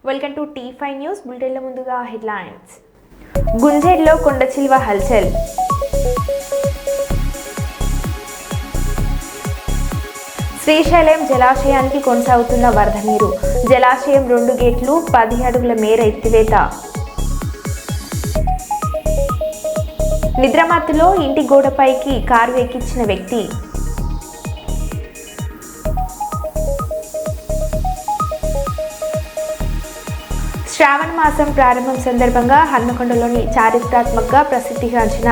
Welcome to T5 news బులెటిన్ల ముందుగా headlines. గుంజేడ్లో కొండచిల్వ హల్చల్. శ్రీశైలం జలాశయానికి కొనసాగుతున్న వరద నీరు. జలాశయం 2 గేట్లు 10 అడుగుల మేర ఎత్తివేత. నిద్రమత్తులో ఇంటి గోడపైకి కారు ఎక్కించిన వ్యక్తి. శ్రావణ మాసం ప్రారంభం సందర్భంగా హన్మకొండలోని చారిత్రాత్మక ప్రసిద్ధిగాంచిన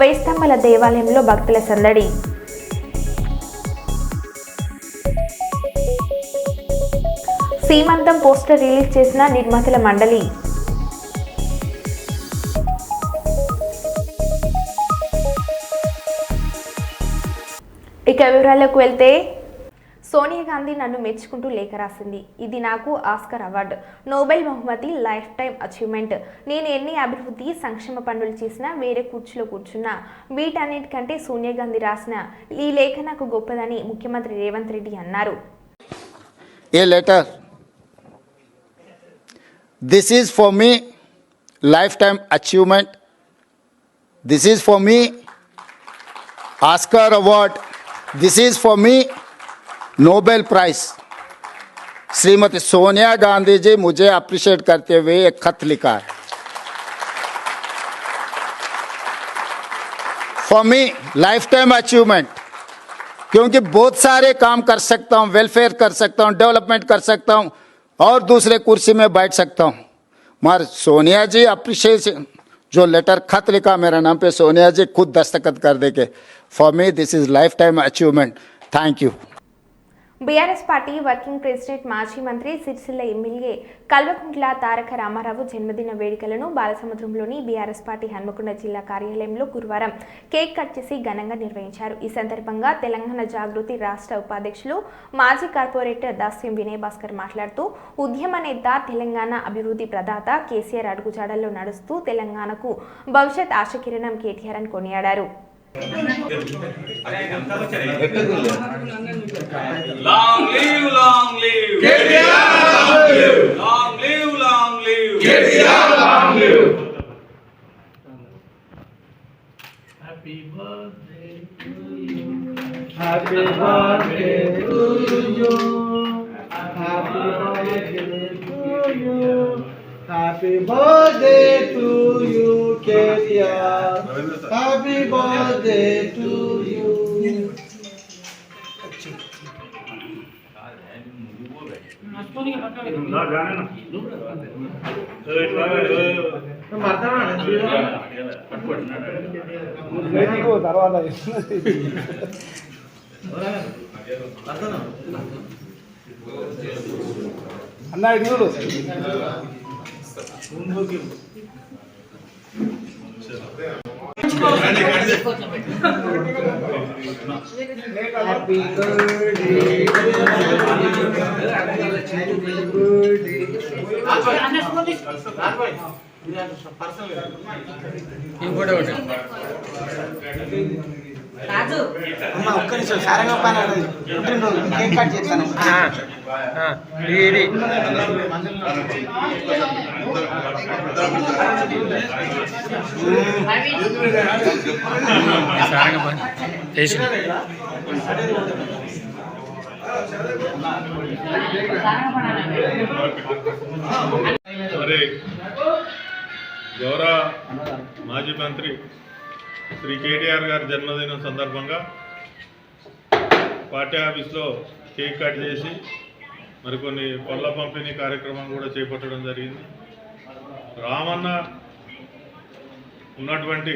వేయిస్తంభాల దేవాలయంలో భక్తుల సందడి. సీమంతం పోస్టర్ రిలీజ్ చేసిన నిర్మాతల మండలి. ఇక వివరాల్లోకి వెళ్తే, సోనియా గాంధీ నన్ను మెచ్చుకుంటూ లేఖ రాసింది. ఇది నాకు ఆస్కార్ అవార్డు, నోబెల్ బహుమతి, లైఫ్ టైం అచీవ్మెంట్. నేను ఎన్ని అభివృద్ధి సంక్షేమ పనులు చేసినా, వేరే కుర్చీలో కూర్చున్నా, వీటన్నిటికంటే సోనియా గాంధీ రాసిన ఈ లేఖ నాకు గొప్పదని ముఖ్యమంత్రి రేవంత్ రెడ్డి అన్నారు. A letter, this is for me lifetime achievement, this is for me Oscar award, this is for me Nobel prize. Shrimati Sonia Gandhi ji मुझे अप्रिशिएट करते हुए एक खत लिखा है. For me lifetime achievement, क्योंकि बहुत सारे काम कर सकता हूँ, वेलफेयर कर सकता हूँ, डेवलपमेंट कर सकता हूँ और दूसरे कुर्सी में बैठ सकता हूँ. मगर सोनिया जी अप्रिशिएशन, जो लेटर खत लिखा मेरा नाम पे, सोनिया जी खुद दस्तखत कर देके, for me this is life time achievement. Thank you. BRS party working president, మాజీ మంత్రి, సిరిసిల్ల ఎమ్మెల్యే కల్వకుంట్ల తారక రామారావు జన్మదిన వేడుకలను బాలసముద్రంలోని బీఆర్ఎస్ పార్టీ హన్మకొండ జిల్లా కార్యాలయంలో గురువారం కేక్ కట్ చేసి ఘనంగా నిర్వహించారు. ఈ సందర్భంగా తెలంగాణ జాగృతి రాష్ట్ర ఉపాధ్యక్షులు, మాజీ కార్పొరేటర్ దాస్యం వినయ్ భాస్కర్ మాట్లాడుతూ, ఉద్యమ నేత, తెలంగాణ అభివృద్ధి ప్రదాత కేసీఆర్ అడుగుజాడల్లో నడుస్తూ తెలంగాణకు భవిష్యత్ ఆశకిరణం కేటీఆర్ అని కొనియాడారు. Long live KTR, long live KTR, long live. Happy birthday to you, happy birthday to you, happy birthday to you, happy birthday to you KTR, happy birthday to you. అన్న ఇడు Happy birthday అమ్మా, ఒక్క నిమిషం సారంగా పని cake cut చేస్తాను. గౌరవ మాజీ మంత్రి శ్రీ కేటీఆర్ గారి జన్మదినం సందర్భంగా పార్టీ ఆఫీస్లో కేక్ కట్ చేసి మరికొన్ని పళ్ళ పంపిణీ కార్యక్రమం కూడా చేపట్టడం జరిగింది. రామన్న ఉన్నటువంటి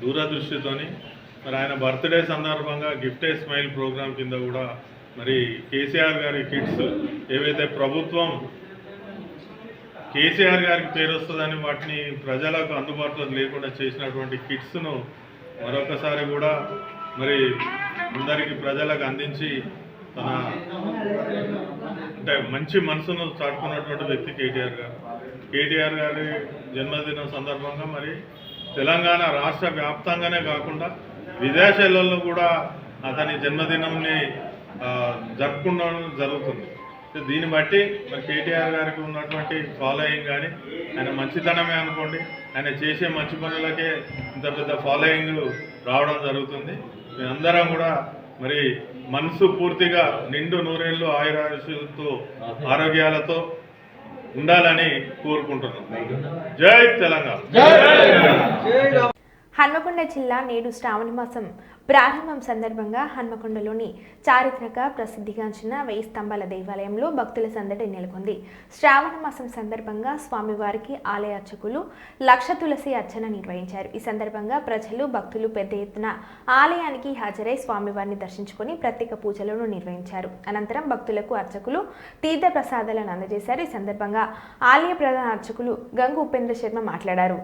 దూరదృష్టితోని మరి ఆయన బర్త్డే సందర్భంగా గిఫ్ట్ ఏ స్మైల్ ప్రోగ్రాం కింద కూడా మరి కేసీఆర్ గారి కిట్స్ ఏవైతే ప్రభుత్వం కేసీఆర్ గారికి పేరు వస్తుందని వాటిని ప్రజలకు అందుబాటులో లేకుండా చేసినటువంటి కిట్స్ను మరొకసారి కూడా మరి అందరికీ ప్రజలకు అందించి తన అంటే మంచి మనసును చాటుకున్నటువంటి వ్యక్తి కేటీఆర్ గారు. కేటీఆర్ గారి జన్మదినం సందర్భంగా మరి తెలంగాణ రాష్ట్ర వ్యాప్తంగానే కాకుండా విదేశాలలో కూడా అతని జన్మదినంని జరుపుకోవడం జరుగుతుంది. దీన్ని బట్టి మరి కేటీఆర్ గారికి ఉన్నటువంటి ఫాలోయింగ్ కానీ ఆయన మంచితనమే అనుకోండి, ఆయన చేసే మంచి పనులకే ఇంత పెద్ద ఫాలోయింగ్ రావడం జరుగుతుంది. మేమందరం కూడా మరి మనసు పూర్తిగా నిండు నూరేళ్ళు ఆయురాయుషులతో ఆరోగ్యాలతో ఉండాలని కోరుకుంటున్నాం. జై తెలంగాణ. హన్మకొండ జిల్లా నేడు శ్రావణ మాసం ప్రారంభం సందర్భంగా హన్మకొండలోని చారిత్రక ప్రసిద్ధిగాంచిన 1000 స్తంభాల దేవాలయంలో భక్తుల సందడి నెలకొంది. శ్రావణ మాసం సందర్భంగా స్వామివారికి ఆలయ అర్చకులు 1,00,000 తులసి అర్చన నిర్వహించారు. ఈ సందర్భంగా ప్రజలు భక్తులు పెద్ద ఎత్తున ఆలయానికి హాజరై స్వామివారిని దర్శించుకుని ప్రత్యేక పూజలను నిర్వహించారు. అనంతరం భక్తులకు అర్చకులు తీర్థ ప్రసాదాలను అందజేశారు. ఈ సందర్భంగా ఆలయ ప్రధాన అర్చకులు గంగు ఉపేంద్ర శర్మ మాట్లాడారు.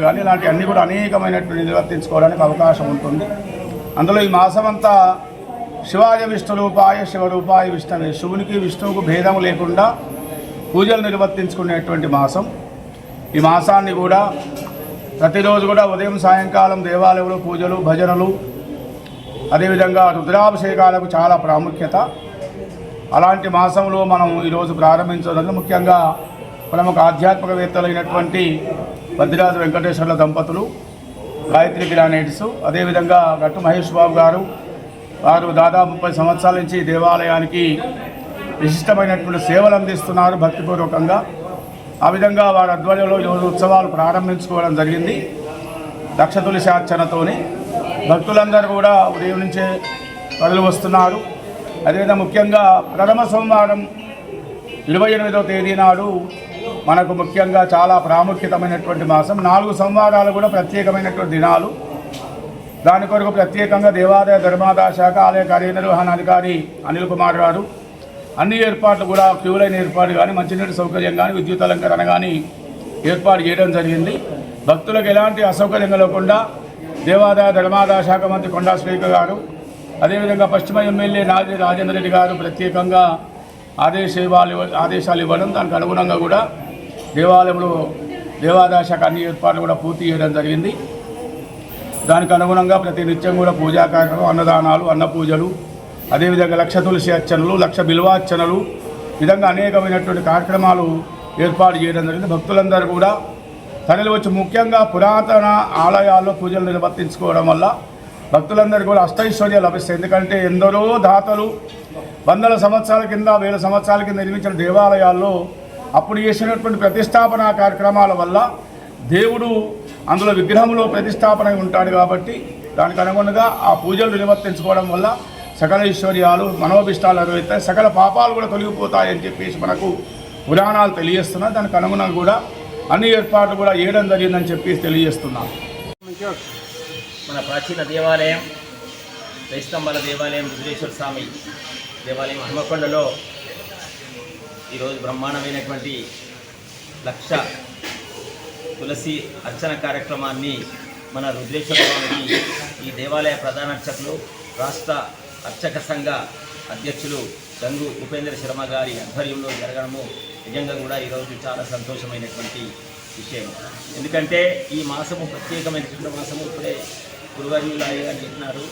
కానీ ఇలాంటి అన్నీ కూడా అనేకమైనటువంటి నిర్వర్తించుకోవడానికి అవకాశం ఉంటుంది. అందులో ఈ మాసం అంతా శివాయ విష్ణురూపాయ శివరూపాయ విష్ణువే, శివునికి విష్ణువుకు భేదం లేకుండా పూజలు నిర్వర్తించుకునేటువంటి మాసం. ఈ మాసాన్ని కూడా ప్రతిరోజు కూడా ఉదయం సాయంకాలం దేవాలయంలో పూజలు భజనలు, అదేవిధంగా రుద్రాభిషేకాలకు చాలా ప్రాముఖ్యత. అలాంటి మాసంలో మనం ఈరోజు ప్రారంభించడం ముఖ్యంగా ప్రముఖ ఆధ్యాత్మికవేత్తలైనటువంటి భద్రాద్రి వెంకటేశ్వర్ల దంపతులు, గాయత్రి గ్రానైట్స్, అదేవిధంగా గట్టు మహేష్ బాబు గారు, వారు దాదాపు 30 సంవత్సరాల నుంచి దేవాలయానికి విశిష్టమైనటువంటి సేవలు అందిస్తున్నారు భక్తిపూర్వకంగా. ఆ విధంగా వారి ఆధ్వర్యంలో ఈరోజు ఉత్సవాలు ప్రారంభించుకోవడం జరిగింది. 1,00,000 తులసి అర్చనతోని భక్తులందరూ కూడా ఉదయం నుంచే కదలి వస్తున్నారు. అదేవిధంగా ముఖ్యంగా ప్రథమ సోమవారం 28వ తేదీ నాడు మనకు ముఖ్యంగా చాలా ప్రాముఖ్యతమైనటువంటి మాసం. 4 సోమవారాలు కూడా ప్రత్యేకమైనటువంటి దినాలు. దాని కొరకు ప్రత్యేకంగా దేవాదాయ ధర్మాదాయ శాఖ ఆలయ కార్యనిర్వహణాధికారి అనిల్ కుమార్ గారు అన్ని ఏర్పాట్లు కూడా క్యూ లైన్ ఏర్పాటు కానీ, మంచినీటి సౌకర్యం కానీ, విద్యుత్ అలంకరణ కానీ ఏర్పాటు చేయడం జరిగింది. భక్తులకు ఎలాంటి అసౌకర్యం కలగకుండా దేవాదాయ ధర్మాదాయ శాఖ మంత్రి కొండా శ్రీకర్ గారు, అదేవిధంగా పశ్చిమ ఎమ్మెల్యే నాది రాజేంద్ర రెడ్డి గారు ప్రత్యేకంగా ఆదేశాలు ఇవ్వడం, దానికి అనుగుణంగా కూడా దేవాలయంలో దేవాదాయ శాఖ అన్ని ఏర్పాట్లు కూడా పూర్తి చేయడం జరిగింది. దానికి అనుగుణంగా ప్రతి నిత్యం కూడా పూజా కార్యక్రమం, అన్నదానాలు, అన్న పూజలు, అదేవిధంగా 1,00,000 తులసి అర్చనలు, 1,00,000 బిల్వార్చనలు, విధంగా అనేకమైనటువంటి కార్యక్రమాలు ఏర్పాటు చేయడం జరిగింది. భక్తులందరూ కూడా తరలి వచ్చి ముఖ్యంగా పురాతన ఆలయాల్లో పూజలు నిర్వర్తించుకోవడం వల్ల భక్తులందరూ కూడా అష్టైశ్వర్యాలు లభిస్తాయి. ఎందుకంటే ఎందరో దాతలు వందల సంవత్సరాల కింద, 1000 సంవత్సరాల కింద నిర్మించిన దేవాలయాల్లో అప్పుడు చేసినటువంటి ప్రతిష్టాపన కార్యక్రమాల వల్ల దేవుడు అందులో విగ్రహంలో ప్రతిష్టాపన ఉంటాడు. కాబట్టి దానికి అనుగుణంగా ఆ పూజలు నిర్వర్తించుకోవడం వల్ల సకల ఐశ్వర్యాలు, మనోభిష్టాలు నెరవేరుతాయి, సకల పాపాలు కూడా తొలగిపోతాయని చెప్పేసి మనకు పురాణాలు తెలియజేస్తున్నాయి. దానికి అనుగుణంగా కూడా అన్ని ఏర్పాట్లు కూడా చేయడం జరిగిందని చెప్పేసి తెలియజేస్తున్నాం. మన ప్రాచీన దేవాలయం 1000 స్తంభాల దేవాలయం రుద్రేశ్వర స్వామి దేవాలయం హన్మకొండలో ఈరోజు బ్రహ్మాండమైనటువంటి 1,00,000 తులసి అర్చన కార్యక్రమాన్ని మన రుద్రేశ్వర స్వామికి ఈ దేవాలయ ప్రధాన అర్చకులు, రాష్ట్ర అర్చక సంఘ అధ్యక్షులు గంగు ఉపేంద్ర శర్మ గారి ఆధ్వర్యంలో జరగడము నిజంగా కూడా ఈరోజు చాలా సంతోషమైనటువంటి విషయం. ఎందుకంటే ఈ మాసము ప్రత్యేకమైనటువంటి మాసము. ఇప్పుడే గురువర్యులు అయ్యగా చెప్పినారు,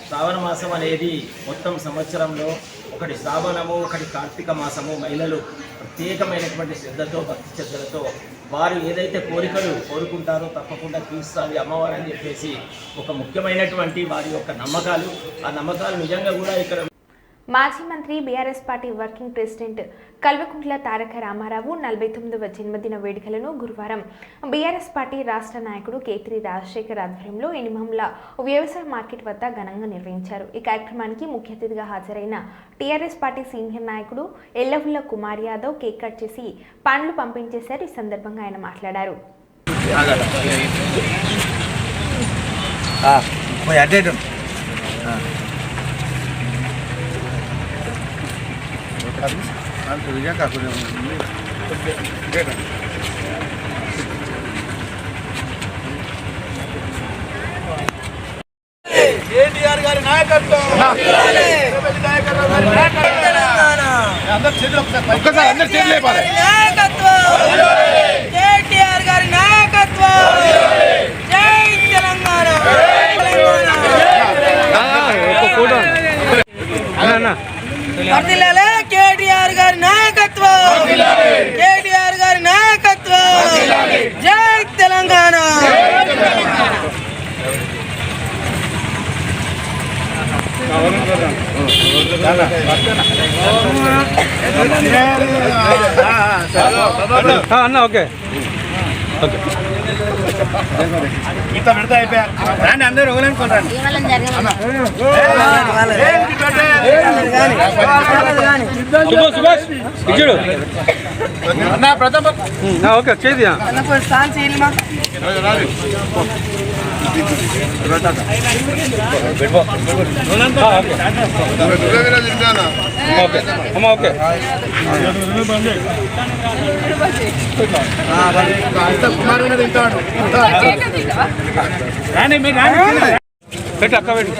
శ్రావణ మాసం అనేది మొత్తం సంవత్సరంలో ఒకటి శ్రావణము, ఒకటి కార్తీక మాసము. మహిళలు ప్రత్యేకమైనటువంటి శ్రద్ధతో, భక్తి శ్రద్ధలతో వారు ఏదైతే కోరికలు కోరుకుంటారో తప్పకుండా తీరుస్తుంది అమ్మవారు అని చెప్పేసి ఒక ముఖ్యమైనటువంటి వారి యొక్క నమ్మకాలు. ఆ నమ్మకాలు నిజంగా కూడా ఇక్కడ మాజీ మంత్రి BRS party working president Kalvakuntla Taraka Rama Rao 49వ జన్మదిన వేడుకలను గురువారం బీఆర్ఎస్ పార్టీ రాష్ట్ర నాయకుడు కేతిరి రాజశేఖర్ ఆధ్వర్యంలో ఎనిమంల వ్యవసాయ మార్కెట్ వద్ద ఘనంగా నిర్వహించారు. ఈ కార్యక్రమానికి ముఖ్య అతిథిగా హాజరైన టీఆర్ఎస్ పార్టీ సీనియర్ నాయకుడు ఎల్లవుల్ల కుమార్ యాదవ్ కేక్ కట్ చేసి పండ్లు పంపించేశారు. ఈ సందర్భంగా ఆయన మాట్లాడారు. కేటీఆర్ గారి నాయకత్వం కేటీఆర్ గారి నాయకత్వం జై తెలంగాణ. వర్ధిల్లాలే కేటీఆర్ గారి నాయకత్వం, కేటీఆర్ గారి నాయకత్వం జై తెలంగాణ. అన్న ఓకే ఓకే ఇంత పెడతా అయిపోయా రాండి అందరూ ఎవరనుకుంటారు సుభాష్ ఇచ్చాడు ఓకే చేది ఓకే అమ్మా ఓకే కుమార్ తింటాడు పెట్టి అక్క పెట్టి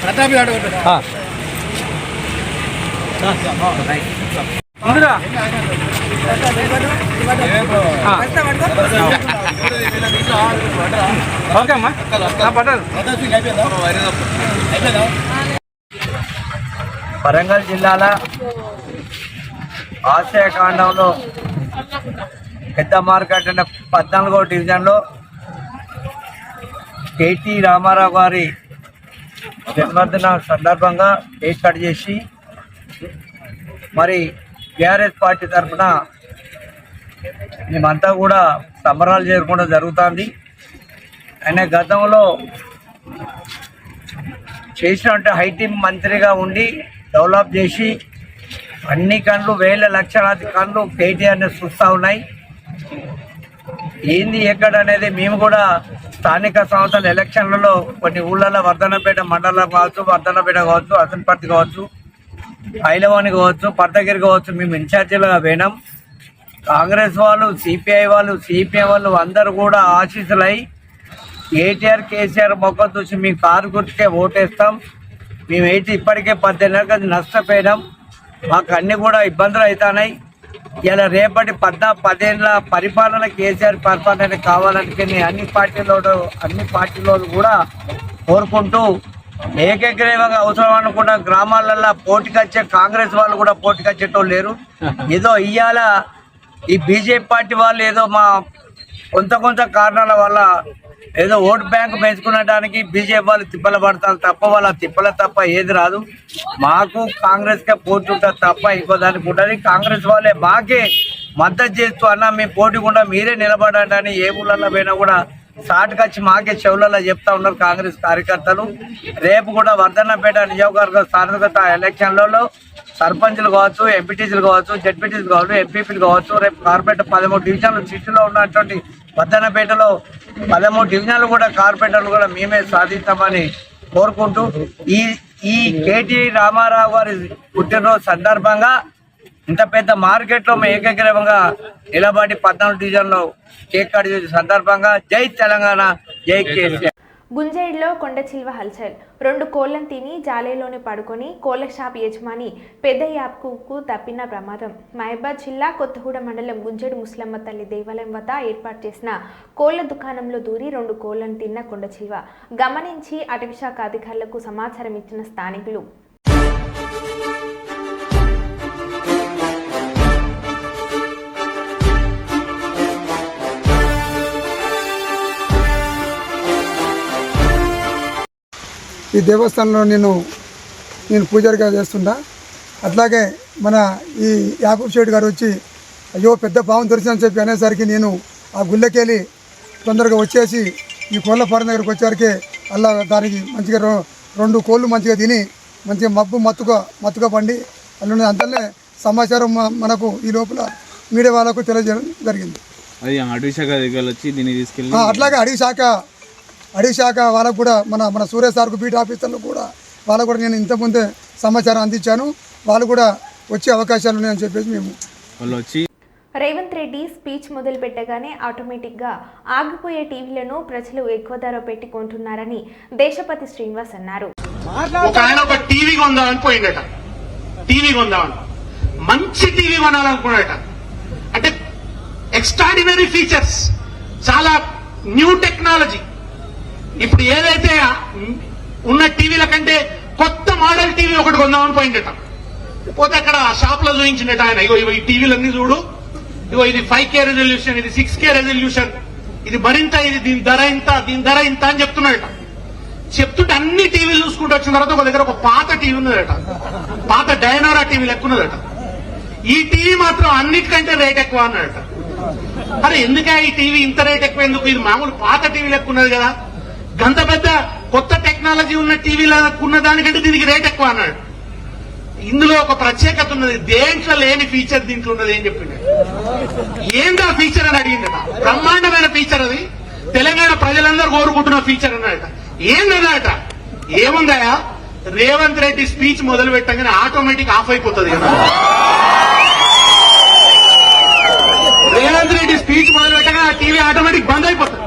ప్రతాప్ ముందురా ఓకే అమ్మా పట్టాలి. వరంగల్ జిల్లాల ఆశయకాండంలో పెద్ద మార్కెట్ అనే 14వ డివిజన్లో కేటీ రామారావు గారి జన్మదిన సందర్భంగా కేక్ కట్ చేసి మరి బీఆర్ఎస్ పార్టీ తరఫున మేమంతా కూడా సంబరాలు చేసుకోవడం జరుగుతుంది. ఆయన గతంలో చేసినట్టు హైటీ మంత్రిగా ఉండి డెవలప్ చేసి అన్ని కళ్ళు వేల లక్షలాది కళ్ళు కేటీఆర్ని చూస్తూ ఉన్నాయి. ఏంది ఎక్కడ అనేది మేము కూడా స్థానిక సంస్థల ఎలక్షన్లలో కొన్ని ఊళ్ళలో వర్ధనపేట మండలం కావచ్చు, వర్ధనపేట కావచ్చు, అసన్పర్తి కావచ్చు, ఐలవాణి కావచ్చు, పర్తగిరి కావచ్చు, మేము ఇన్ఛార్జీలుగా పోయినాం. కాంగ్రెస్ వాళ్ళు, సిపిఐ వాళ్ళు, సిపిఎం వాళ్ళు అందరూ కూడా ఆశీస్సులై కేటీఆర్ కేసీఆర్ మొక్క చూసి మీ కారు గుర్తుకే ఓటేస్తాం, మేమైతే ఇప్పటికే 18 నెలలకు నష్టపోయినాం, మాకు అన్నీ కూడా ఇబ్బందులు అవుతున్నాయి. ఇలా రేపటి 10 ఏళ్ళ పరిపాలన కేసీఆర్ పరిపాలన కావాలని అన్ని పార్టీలో కూడా కోరుకుంటూ ఏకగ్రీవంగా అవసరం అనుకున్న గ్రామాలల్లో పోటీకొచ్చే కాంగ్రెస్ వాళ్ళు కూడా పోటీకొచ్చేటోళ్ళు లేరు. ఏదో ఇవాళ ఈ బీజేపీ పార్టీ వాళ్ళు ఏదో మా కొంత కారణాల వల్ల ఏదో ఓటు బ్యాంకు పెంచుకునడానికి బీజేపీ వాళ్ళు తిప్పల పడతారు తప్ప వాళ్ళ తిప్పల తప్ప ఏది రాదు. మాకు కాంగ్రెస్కే పోటీ ఉంటుంది తప్ప ఇంకో దానికి ఉంటుంది. కాంగ్రెస్ వాళ్ళే మాకే మద్దతు చేస్తూ అన్న మీ పోటీ కూడా మీరే నిలబడాలని ఏ ఊళ్ళల్లో పోయినా కూడా సాటుకొచ్చి మాకే చెవులలో చెప్తా ఉన్నారు కాంగ్రెస్ కార్యకర్తలు. రేపు కూడా వర్ధన్నపేట నియోజకవర్గ స్థానికత ఎలక్షన్లలో సర్పంచ్లు కావచ్చు, ఎంపీటీసీలు కావచ్చు, జెడ్పీటీసీలు కావచ్చు, ఎంపీపీలు కావచ్చు, రేపు కార్పొరేటర్ 13 డివిజన్లు సిటీలో ఉన్నటువంటి వర్ధన్నపేటలో 13 డివిజన్లు కూడా కార్పొరేటర్లు కూడా మేమే సాధిస్తామని కోరుకుంటూ ఈ కేటీ రామారావు గారి పుట్టినరోజు సందర్భంగా ఇంత పెద్ద మార్కెట్లో మేము ఏకగ్రీవంగా నిలబడి 14 డివిజన్లో కేక్ కట్ చేసే సందర్భంగా జై తెలంగాణ, జై కేసీఆర్. గుంజేడులో కొండ చిల్వ హల్చల్ 2 కోళ్లను తిని జాలేలోనే పడుకొని కోళ్ల షాప్ యజమాని పెద్ద యాప్కు తప్పిన ప్రమాదం. మహబాద్ జిల్లా కొత్తగూడ మండలం గుంజేడు ముస్లమ్మ తల్లి దేవాలయం వద్ద ఏర్పాటు చేసిన కోళ్ల దుకాణంలో దూరి 2 కోళ్లను తిన్న కొండ చిల్వ గమనించి అటవీశాఖ అధికారులకు సమాచారం ఇచ్చిన స్థానికులు ఈ దేవస్థానంలో నేను పూజారిగా చేస్తుంటా. అట్లాగే మన ఈ యాకూబ్ షేట్ గారు వచ్చి అయ్యో పెద్ద పాము దొరికిందని చెప్పి అనేసరికి నేను ఆ గుళ్ళకెళ్ళి తొందరగా వచ్చేసి ఈ కోళ్ళ ఫారం దగ్గరకు వచ్చేసరికి అలా దానికి మంచిగా 2 కోళ్ళు మంచిగా తిని మంచిగా మత్తుగా పండి అల్లుండి అంతనే సమాచారం మనకు ఈ లోపల మీడియా వాళ్ళకు తెలియజేయడం జరిగింది. అది అటవీ శాఖ దగ్గర వచ్చి దీన్ని తీసుకెళ్ళి అట్లాగే అడవి శాఖ వాళ్ళకు కూడా మన సూర్య సార్కు బీట్ ఆఫీసర్లు కూడా వాళ్ళకు కూడా నేను ఇంతకుముందే సమాచారం అందించాను. వాళ్ళు కూడా వచ్చే అవకాశాలు ఉన్నాయని చెప్పేసి మేము వాళ్ళు వచ్చి రేవంత్ రెడ్డి స్పీచ్ మొదలు పెట్టగానే ఆటోమేటిక్గా ఆగిపోయే టీవీలను ప్రజలు ఎక్కువ ధర పెట్టి కొంటున్నారని దేశపతి శ్రీనివాస్ అన్నారు. ఒక ఆయన ఒక టీవీ కొందామని పోయిందట. టీవీ కొందామని మంచి టీవీ కొనాలనుకున్నాడట. అంటే ఎక్స్ట్రాడినరీ ఫీచర్స్, చాలా న్యూ టెక్నాలజీ. ఇప్పుడు ఏదైతే ఉన్న టీవీల కంటే కొత్త మోడల్ టీవీ ఒకటి కొందామని పోయిందట. పోతే అక్కడ షాప్ లో చూపించిందట ఆయన, ఇగో ఈ టీవీలన్నీ చూడు, ఇగో ఇది 5K రెజల్యూషన్, ఇది 6K రెజల్యూషన్, ఇది మరింత, ఇది దీని ధర ఇంత అని చెప్తున్నాడట. చెప్తుంటే అన్ని టీవీలు చూసుకుంటూ వచ్చిన తర్వాత ఒక దగ్గర ఒక పాత టీవీ ఉన్నదట, పాత డైనోరా టీవీ లెక్క ఉన్నదట. ఈ టీవీ మాత్రం అన్నిటికంటే రేట్ ఎక్కువ అన్నాడట. అరే ఎందుకే ఈ టీవీ ఇంత రేట్ ఎక్కువ ఎందుకు, ఇది మామూలు పాత టీవీ లెక్క ఉన్నది కదా, గంత పెద్ద కొత్త టెక్నాలజీ ఉన్న టీవీలకు ఉన్న దానికంటే దీనికి రేట్ ఎక్కువ అన్నాడు. ఇందులో ఒక ప్రత్యేకత ఉన్నది, దేంట్లో లేని ఫీచర్ దీంట్లో ఉన్నది ఏం చెప్పిండు. ఏందా ఫీచర్ అని అడిగిందట. బ్రహ్మాండమైన ఫీచర్ అది, తెలంగాణ ప్రజలందరూ కోరుకుంటున్న ఫీచర్ అన్నాడట. ఏందన్నట, ఏముందా, రేవంత్ రెడ్డి స్పీచ్ మొదలు పెట్టగానే ఆటోమేటిక్ ఆఫ్ అయిపోతుంది కదా. రేవంత్ రెడ్డి స్పీచ్ మొదలు పెట్టగానే ఆ టీవీ ఆటోమేటిక్ బంద్ అయిపోతుంది.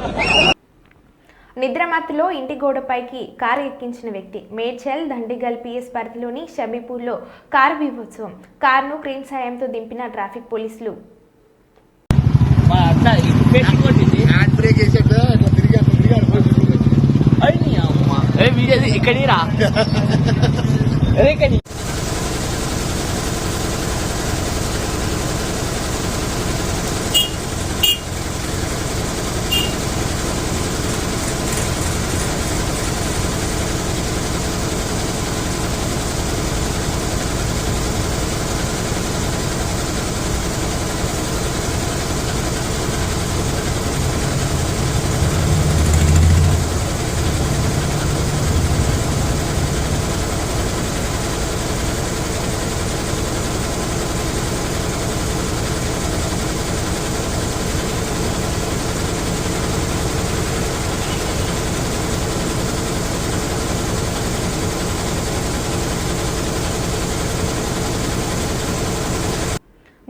నిద్రమత్తులో ఇంటి గోడపైకి కారు ఎక్కించిన వ్యక్తి. మేడ్చల్ దండిగల్ పిఎస్ పరిధిలోని షబీపూర్లో కారు బీభోత్సవం. కారును క్రేన్ సాయంతో దింపిన ట్రాఫిక్ పోలీసులు.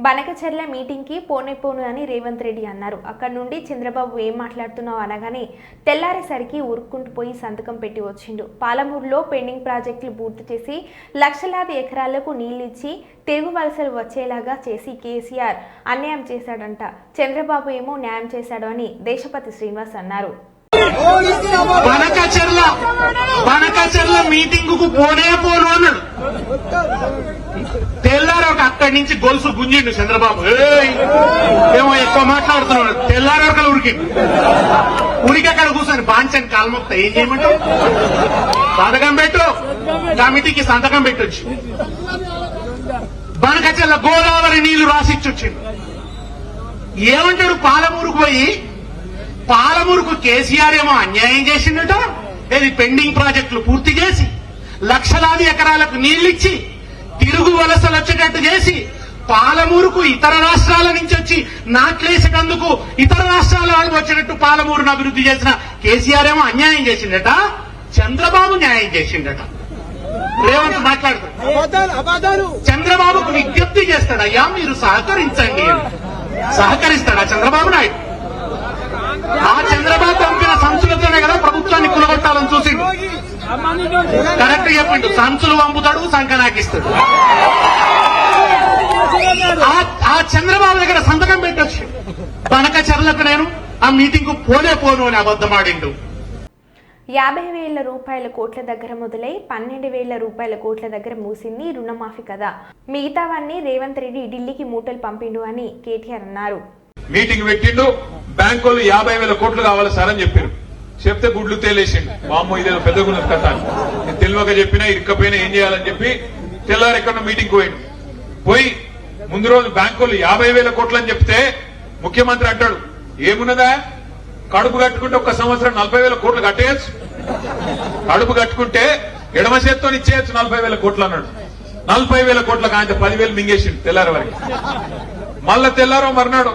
బనకచెర్ల మీటింగ్కి పోను అని రేవంత్ రెడ్డి అన్నారు. అక్కడి నుండి చంద్రబాబు ఏం మాట్లాడుతున్నావు అనగానే తెల్లారేసరికి ఉరుక్కుంటూ పోయి సంతకం పెట్టి వచ్చిండు. పాలమూరులో పెండింగ్ ప్రాజెక్టులు పూర్తి చేసి లక్షలాది ఎకరాలకు నీళ్లిచ్చి తిరుగు వలసలు వచ్చేలాగా చేసి కేసీఆర్ అన్యాయం చేశాడంట. చంద్రబాబు ఏమో న్యాయం చేశాడు అని దేశపతి శ్రీనివాస్ అన్నారు. బనకచెర్ల మీటింగ్ కు పోను అన్నాడు. తెల్లారు అక్కడి నుంచి గొలుసు గుంజిండు చంద్రబాబు. ఏమో ఎక్కువ మాట్లాడుతున్నాడు. తెల్లారు వరకు ఉరికి అక్కడ కూర్చొని బాంచని కాల్మొక్త ఏం చేయమంటావు, సంతకం పెట్టు, కమిటీకి సంతకం పెట్టొచ్చు. బనకచెర్ల గోదావరి నీళ్లు రాసిచ్చొచ్చిండు. ఏమంటాడు, పాలమూరుకు పోయి పాలమూరుకు కేసీఆర్ ఏమో అన్యాయం చేసిండట. ఇది పెండింగ్ ప్రాజెక్టులు పూర్తి చేసి లక్షలాది ఎకరాలకు నీళ్లిచ్చి తిరుగు వలసలు వచ్చేటట్టు చేసి పాలమూరుకు ఇతర రాష్ట్రాల నుంచి వచ్చి నాట్లేసేటందుకు ఇతర రాష్ట్రాల వాళ్ళు వచ్చేటట్టు పాలమూరును అభివృద్ధి చేసిన కేసీఆర్ ఏమో అన్యాయం చేసిండట. చంద్రబాబు న్యాయం చేసిండట. రేవంత్ మాట్లాడుతాడు. చంద్రబాబుకు విజ్ఞప్తి చేస్తాడు, అయ్యా మీరు సహకరించండి. సహకరిస్తాడా చంద్రబాబు నాయుడు? ఆ చంద్రబాబు పంపిన సంచులతోనే కదా ప్రభుత్వాన్ని కులగొట్టాలని చూసి కరెక్ట్ చెప్పిండు. సంచులు పంపుతాడు, సంకనాకిస్తాడు. ఆ చంద్రబాబు దగ్గర సంతకం పెట్టొచ్చు. బనకచెర్లకు నేను ఆ మీటింగ్ కు పోను అని అబద్ధమాడిండు. 50,000 రూపాయల కోట్ల దగ్గర మొదలై 12,000 రూపాయల కోట్ల దగ్గర మూసింది రుణమాఫీ కదా. మిగతావన్నీ రేవంత్ రెడ్డి ఢిల్లీకి మూటలు పంపిండు అని కేటీఆర్ అన్నారు. మీటింగ్ పెట్టిండు, బ్యాంకులు 50,000 కోట్లు కావాలి సార్ అని చెప్పారు. చెప్తే గుడ్లు తేలేసిండు. వామ్మో ఇదేదో పెద్ద గుణం కథ. నేను తెలియక చెప్పినా ఇరుక్కపోయినా ఏం చేయాలని చెప్పి తెల్లారు ఎక్కడ మీటింగ్ పోయాడు. పోయి ముందు రోజు బ్యాంకులు 50,000 కోట్లు అని చెప్తే ముఖ్యమంత్రి అంటాడు, ఏమున్నదా కడుపు కట్టుకుంటే ఒక్క సంవత్సరం 40,000 కోట్లు కట్టేయచ్చు, కడుపు కట్టుకుంటే ఎడమ చేత్తో ఇచ్చేయచ్చు 40,000 కోట్లు అన్నాడు. 40,000 కోట్లకు ఆయన 10,000 మింగేసిండు తెల్లారి వరకు. మళ్ళా తెల్లారో మర్నాడు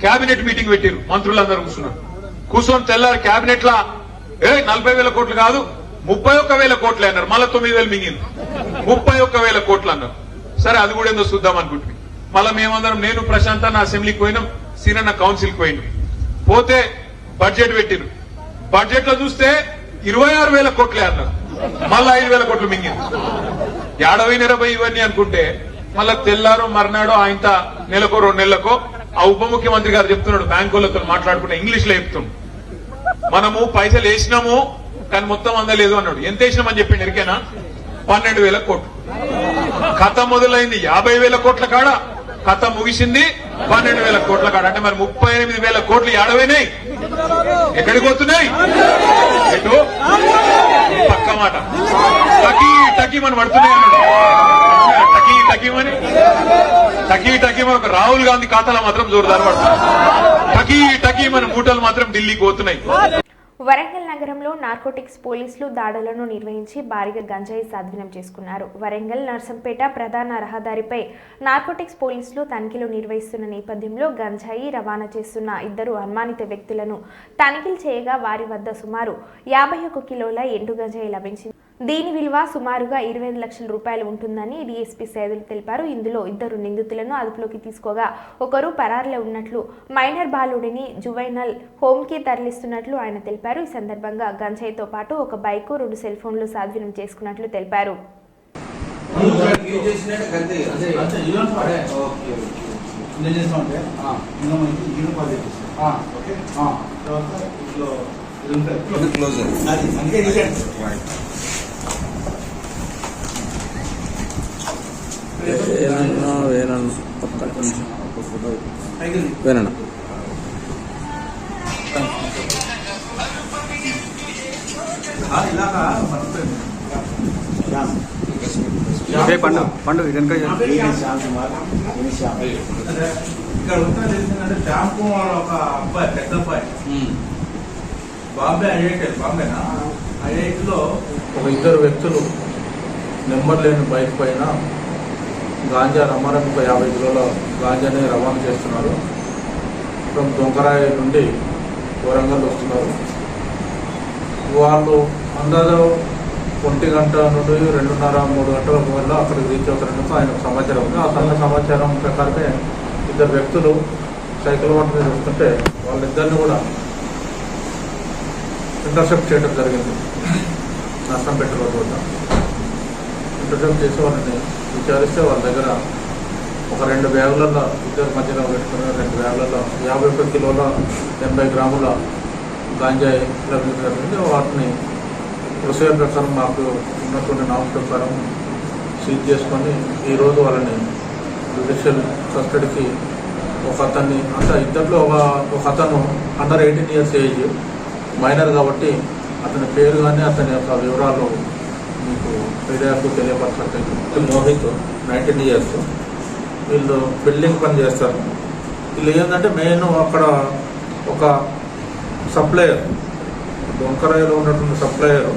కేబినెట్ మీటింగ్ పెట్టారు, మంత్రులందరూ కూర్చున్నారు. కూర్చొని తెల్లారి కేబినెట్ లా 40,000 కోట్లు కాదు 31,000 కోట్లే అన్నారు. మళ్ళా 9,000 మింగింది, 31,000 కోట్లు అన్నారు. సరే అది కూడా ఏందో చూద్దాం అనుకుంటుంది. మళ్ళా మేమందరం నేను ప్రశాంత్ అన్న అసెంబ్లీకి పోయినాం, సీనన్న కౌన్సిల్కి పోయిండు. పోతే బడ్జెట్ పెట్టిరు. బడ్జెట్ లో చూస్తే 26,000 కోట్లే అన్నారు. మళ్ళా 5,000 కోట్లు మింగింది. ఏడవైనరబై ఇవన్నీ అనుకుంటే మళ్ళా తెల్లారో మర్నాడో ఆయన నెలకో 2 నెలలకో ఆ ఉప ముఖ్యమంత్రి గారు చెప్తున్నాడు, బ్యాంకులతో మాట్లాడుకుంటే ఇంగ్లీష్ లో చెప్తున్నాడు, మనము పైసలు వేసినాము కానీ మొత్తం అందలేదు అన్నాడు. ఎంత వేసినామని చెప్పిండు ఎరికేనా? 12,000 కోట్లు. కథ మొదలైంది 50,000 కోట్ల కాడ, కథ ముగిసింది 12,000 కోట్ల కాడ. అంటే మరి 38,000 కోట్లు ఏడవైనాయి, ఎక్కడికి పోతున్నాయి? ఎటు? పక్క మాట టకీ టకీ మనం పడుతున్నాయి అన్నాడు. టకీ టకీమని ఒక రాహుల్ గాంధీ ఖాతాలో మాత్రం జోరుదారు పడుతుంది. టకీ టకీమని మూటలు మాత్రం ఢిల్లీకి పోతున్నాయి. వరంగల్ నగరంలో నార్కోటిక్స్ పోలీసులు దాడులను నిర్వహించి భారీగా గంజాయి స్వాధీనం చేసుకున్నారు. వరంగల్ నర్సంపేట ప్రధాన రహదారిపై నార్కోటిక్స్ పోలీసులు తనిఖీలు నిర్వహిస్తున్న నేపథ్యంలో గంజాయి రవాణా చేస్తున్న 2 అనుమానిత వ్యక్తులను తనిఖీలు చేయగా వారి వద్ద సుమారు 51 కిలోల ఎండు గంజాయి లభించింది. దీని విలువ సుమారుగా 25 లక్షల రూపాయలు ఉంటుందని డీఎస్పీ సేదులు తెలిపారు. ఇందులో 2 నిందితులను అదుపులోకి తీసుకోగా ఒకరు పరారులో ఉన్నట్లు, మైనర్ బాలుడిని జువైనల్ హోమ్కి తరలిస్తున్నట్లు ఆయన తెలిపారు. ఈ సందర్భంగా గంజాయితో పాటు ఒక బైకు, 2 సెల్ ఫోన్లు స్వాధీనం చేసుకున్నట్లు తెలిపారు. పండు ఇక్కడ శ్యామ్ ఒక అబ్బాయి, పెద్ద అబ్బాయి, బాంబే బాంబేనా ఐఐటిలో ఒక 2 వ్యక్తులు నెంబర్ లేని బైక్ పైన గాంజా రమారం 50 కిలోల గాంజాని రవాణా చేస్తున్నారు. ఫ్రమ్ దొంగరాయి నుండి వరంగల్ వస్తున్నారు. వాళ్ళు అందాజు 1 గంట నుండి 2:30-3 గంటల వల్ల అక్కడికి రీచ్ అవుతారని ఆయనకు సమాచారం ఉంది. ఆ సమాచారం ప్రకారమే 2 వ్యక్తులు సైకిల్ వాటి మీద వస్తుంటే వాళ్ళిద్దరిని కూడా ఇంటర్సెప్ట్ చేయడం జరిగింది. నర్సంపేట రోడ్డు వద్ద ఇంటర్సెప్ట్ చేసి వాళ్ళని విచారిస్తే వాళ్ళ దగ్గర ఒక 2 బ్యాగులలో, ఇద్దరు మధ్యలో పెట్టుకున్న 2 బ్యాగులలో 51 కిలోల 80 గ్రాముల గాంజాయి లభించడం. వాటిని ప్రొసీజర్ ప్రకారం మాకు ఉన్నటువంటి నామ్స్ ప్రకారం సీజ్ చేసుకొని ఈరోజు వాళ్ళని జ్యుడిషియల్ కస్టడీకి ఒక అతన్ని, అంటే ఇద్దరిలో ఒక అతను అండర్ 18 ఇయర్స్ ఏజ్, మైనర్ కాబట్టి అతని పేరు కానీ అతని యొక్క వివరాలు మీకు మీడియాకు తెలియపరచట్లేదు. మోహిత్ 19 ఇయర్స్. వీళ్ళు బిల్డింగ్ పని చేస్తారు. వీళ్ళు ఏంటంటే మెయిన్ అక్కడ ఒక సప్లయర్, దొంకరాయిలో ఉన్నటువంటి సప్లయర్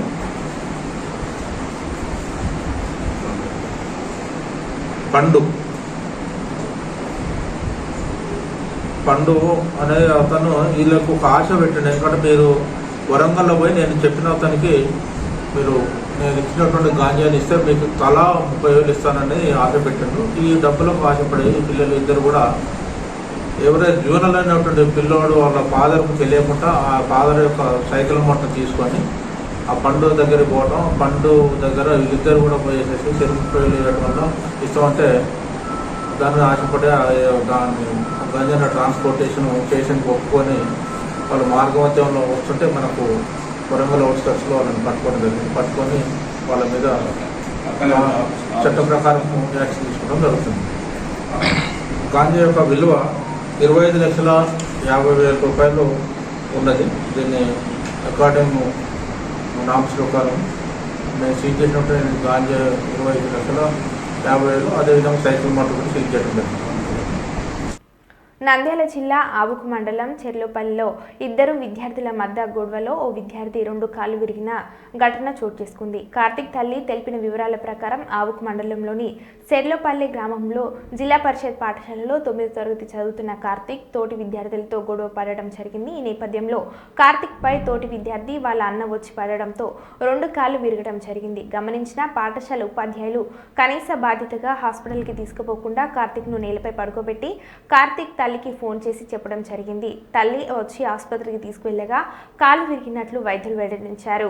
పండు అనే అతను వీళ్ళకు ఒక ఆశ పెట్టిండు. ఎందుకంటే మీరు వరంగల్లో పోయి నేను చెప్పిన అతనికి మీరు నేను ఇచ్చినటువంటి గాంజాని ఇస్తే మీకు తలా 30,000 ఇస్తానని ఆశ పెట్టిండు. ఈ డబ్బులకు ఆశపడి ఈ పిల్లలు ఇద్దరు కూడా ఎవరైతే జూనల్ అయినటువంటి పిల్లోడు వాళ్ళ ఫాదర్కు తెలియకుండా ఆ ఫాదర్ యొక్క సైకిల్ మొత్తం తీసుకొని ఆ పండు దగ్గరికి పోవడం, పండు దగ్గర వీళ్ళిద్దరు కూడా పోయేసేసి 30,000 ఇవ్వడం వల్ల ఇస్తామంటే దాన్ని ఆశపడి దాన్ని గంజాయిని ట్రాన్స్పోర్టేషన్ స్టేషన్కి ఒప్పుకొని వాళ్ళు మార్గమధ్యంలో వస్తుంటే మనకు వరంగల్ అవుట్స్కట్స్లో వాళ్ళని పట్టుకోవడం జరిగింది. పట్టుకొని వాళ్ళ మీద చట్ట ప్రకారం యాక్షన్ తీసుకోవడం జరుగుతుంది. గాంజా యొక్క విలువ 25,50,000 రూపాయలు ఉన్నది. దీన్ని అకార్డింగ్ నామ్స్ ప్రకారం మేము సీజ్ చేసినప్పుడు గాంజా 25,50,000, అదేవిధంగా సైకిల్ మోటార్ కూడా సీజ్ చేయడం జరిగింది. నంద్యాల జిల్లా ఆవుకు మండలం చెర్లోపల్లిలో ఇద్దరు విద్యార్థుల మధ్య గొడవలో ఓ విద్యార్థి 2 కాళ్ళు విరిగిన ఘటన చోటు చేసుకుంది. కార్తిక్ తల్లి తెలిపిన వివరాల ప్రకారం ఆవుకు మండలంలోని చెర్లోపల్లి గ్రామంలో జిల్లా పరిషత్ పాఠశాలలో 9వ తరగతి చదువుతున్న కార్తిక్ తోటి విద్యార్థులతో గొడవ పడడం జరిగింది. ఈ నేపథ్యంలో కార్తిక్ పై తోటి విద్యార్థి వాళ్ళ అన్న వచ్చి పడడంతో 2 కాళ్ళు విరగడం జరిగింది. గమనించిన పాఠశాల ఉపాధ్యాయులు కనీస బాధ్యతగా హాస్పిటల్కి తీసుకుపోకుండా కార్తిక్ను నేలపై పడుకోబెట్టి కార్తిక్ తల్లికి ఫోన్ చేసి చెప్పడం జరిగింది. తల్లి వచ్చి ఆసుపత్రికి తీసుకువెళ్లగా కాలు విరిగినట్లు వైద్యులు వెల్లడించారు.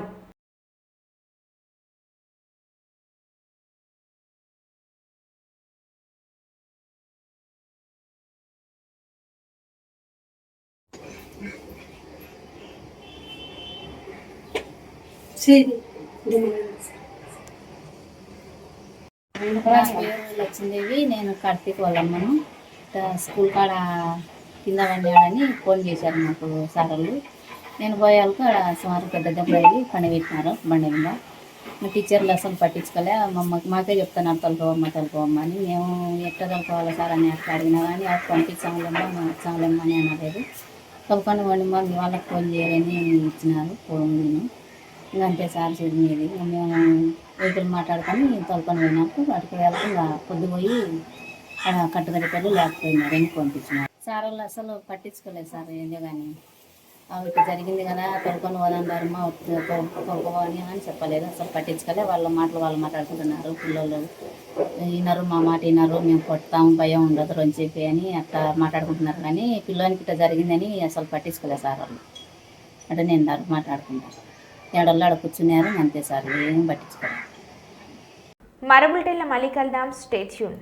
లక్ష్మీదేవి, నేను కార్తీక్ వాళ్ళమ్మను. స్కూల్ కాడ కింద పడినాడని ఫోన్ చేశారు నాకు సార్లు. నేను పోయాక సుమారు పెద్ద దెబ్బ అయ్యి పని పెట్టినారు బండి మీద. మా టీచర్లు అసలు పట్టించుకోలే. మాకే చెప్తున్నారు తలుకోవమ్మ అని. మేము ఎట్లా తలుకోవాలి సార్ అని అట్లా అడిగినా కానీ అది పంపించాలేమ్మా అని అనలేదు. తలుకొని వండిమ్మా మీ వాళ్ళకి ఫోన్ చేయాలని ఇచ్చినారు ఫోన్. నేను ఇంకంతే సార్ చదివేది. మేము వెహికల్ మాట్లాడుకొని తలుకొని పోయినప్పుడు వాటికి వెళ్ళకుండా పొద్దుపోయి కట్టుదడిపల్లి లేకపోయినారు అని పంపించినారు. సార్ వాళ్ళు అసలు పట్టించుకోలేదు సార్. ఏందో కానీ ఇట్లా జరిగింది కదా తొలుకొని పోదంటారమ్మా తొలుకోవాలి అని చెప్పలేదు. అసలు పట్టించుకోలే. వాళ్ళ మాటలు వాళ్ళు మాట్లాడుకుంటున్నారు. పిల్లలు వినరు, మా మాట వినరు, మేము కొడతాము, భయం ఉండదు అని చెప్పి అని అట్లా మాట్లాడుకుంటున్నారు. కానీ పిల్లోనికి ఇట్లా జరిగిందని అసలు పట్టించుకోలేదు సార్ వాళ్ళు. అంటే నేను మాట్లాడుకుంటాను. ఏడల్లో ఆడ కూర్చున్నారు అంతే సార్. ఏం పట్టించుకోలేదు. మరో బులెటిన్లో మళ్ళీ కలుద్దాం. Stay tune.